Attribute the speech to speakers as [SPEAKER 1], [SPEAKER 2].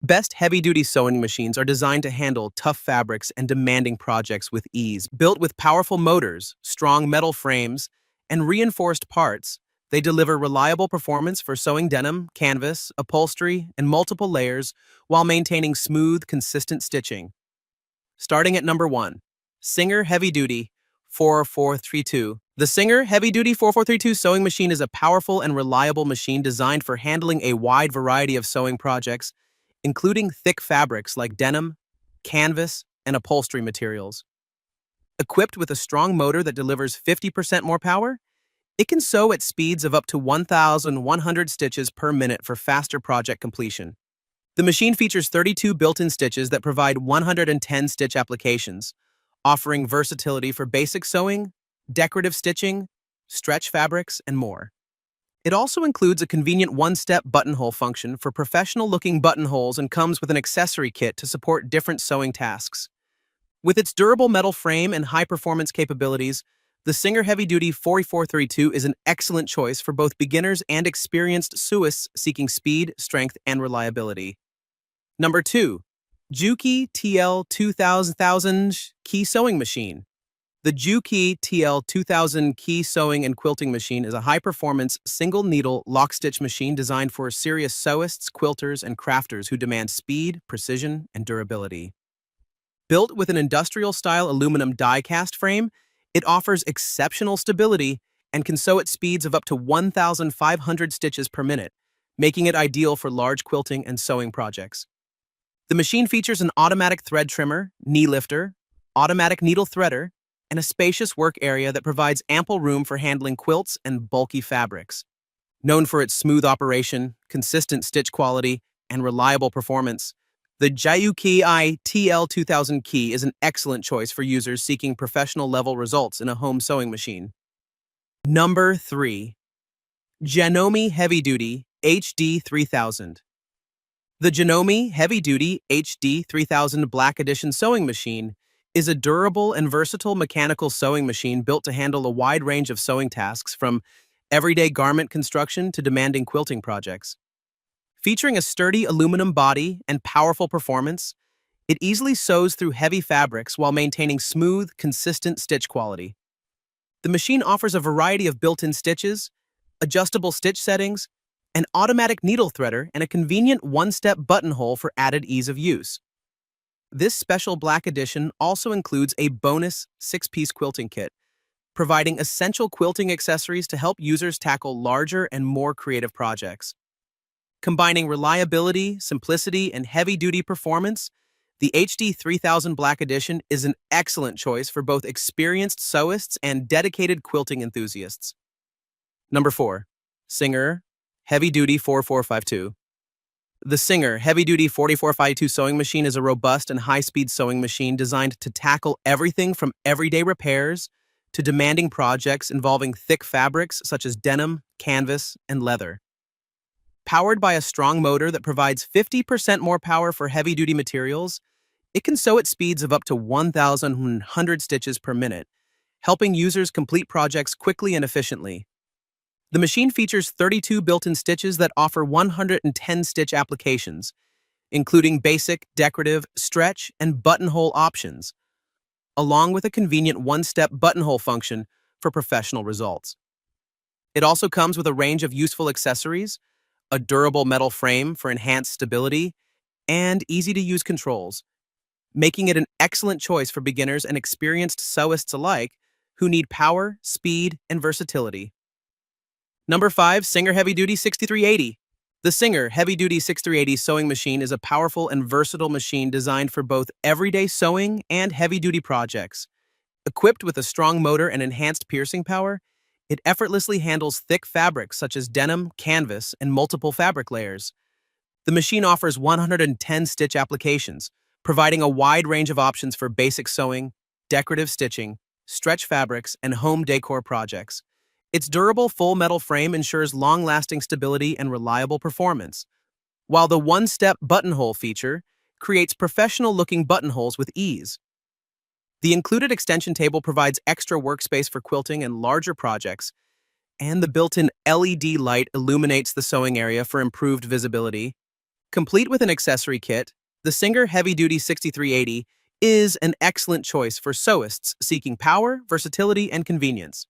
[SPEAKER 1] Best heavy-duty sewing machines are designed to handle tough fabrics and demanding projects with ease. Built with powerful motors, strong metal frames, and reinforced parts, they deliver reliable performance for sewing denim, canvas, upholstery, and multiple layers while maintaining smooth, consistent stitching. Starting at number 1, Singer Heavy Duty 4432. The Singer Heavy Duty 4432 sewing machine is a powerful and reliable machine designed for handling a wide variety of sewing projects, including thick fabrics like denim, canvas, and upholstery materials. Equipped with a strong motor that delivers 50% more power, it can sew at speeds of up to 1,100 stitches per minute for faster project completion. The machine features 32 built-in stitches that provide 110 stitch applications, offering versatility for basic sewing, decorative stitching, stretch fabrics, and more. It also includes a convenient one-step buttonhole function for professional-looking buttonholes and comes with an accessory kit to support different sewing tasks. With its durable metal frame and high-performance capabilities, the Singer Heavy Duty 4432 is an excellent choice for both beginners and experienced sewists seeking speed, strength, and reliability. Number 2. Juki TL2000 Key Sewing Machine. The Juki TL2000 Key Sewing and Quilting Machine is a high-performance, single-needle, lock-stitch machine designed for serious sewists, quilters, and crafters who demand speed, precision, and durability. Built with an industrial-style aluminum die-cast frame, it offers exceptional stability and can sew at speeds of up to 1,500 stitches per minute, making it ideal for large quilting and sewing projects. The machine features an automatic thread trimmer, knee lifter, automatic needle threader, and a spacious work area that provides ample room for handling quilts and bulky fabrics. Known for its smooth operation, consistent stitch quality, and reliable performance, the Juki TL2000 Key is an excellent choice for users seeking professional-level results in a home sewing machine. Number 3. Janome Heavy Duty HD 3000. The Janome Heavy Duty HD 3000 Black Edition sewing machine is a durable and versatile mechanical sewing machine built to handle a wide range of sewing tasks, from everyday garment construction to demanding quilting projects. Featuring a sturdy aluminum body and powerful performance, it easily sews through heavy fabrics while maintaining smooth, consistent stitch quality. The machine offers a variety of built-in stitches, adjustable stitch settings, an automatic needle threader, and a convenient one-step buttonhole for added ease of use. This special Black Edition also includes a bonus 6-piece quilting kit, providing essential quilting accessories to help users tackle larger and more creative projects. Combining reliability, simplicity, and heavy-duty performance, the HD 3000 Black Edition is an excellent choice for both experienced sewists and dedicated quilting enthusiasts. Number 4. Singer Heavy Duty 4452. The Singer Heavy Duty 4452 sewing machine is a robust and high-speed sewing machine designed to tackle everything from everyday repairs to demanding projects involving thick fabrics such as denim, canvas, and leather. Powered by a strong motor that provides 50% more power for heavy-duty materials, it can sew at speeds of up to 1,100 stitches per minute, helping users complete projects quickly and efficiently. The machine features 32 built-in stitches that offer 110 stitch applications, including basic, decorative, stretch, and buttonhole options, along with a convenient one-step buttonhole function for professional results. It also comes with a range of useful accessories, a durable metal frame for enhanced stability, and easy-to-use controls, making it an excellent choice for beginners and experienced sewists alike who need power, speed, and versatility. Number 5. Singer Heavy Duty 6380. The Singer Heavy Duty 6380 sewing machine is a powerful and versatile machine designed for both everyday sewing and heavy-duty projects. Equipped with a strong motor and enhanced piercing power, it effortlessly handles thick fabrics such as denim, canvas, and multiple fabric layers. The machine offers 110 stitch applications, providing a wide range of options for basic sewing, decorative stitching, stretch fabrics, and home decor projects. Its durable full metal frame ensures long-lasting stability and reliable performance, while the one-step buttonhole feature creates professional-looking buttonholes with ease. The included extension table provides extra workspace for quilting and larger projects, and the built-in LED light illuminates the sewing area for improved visibility. Complete with an accessory kit, the Singer Heavy Duty 6380 is an excellent choice for sewists seeking power, versatility, and convenience.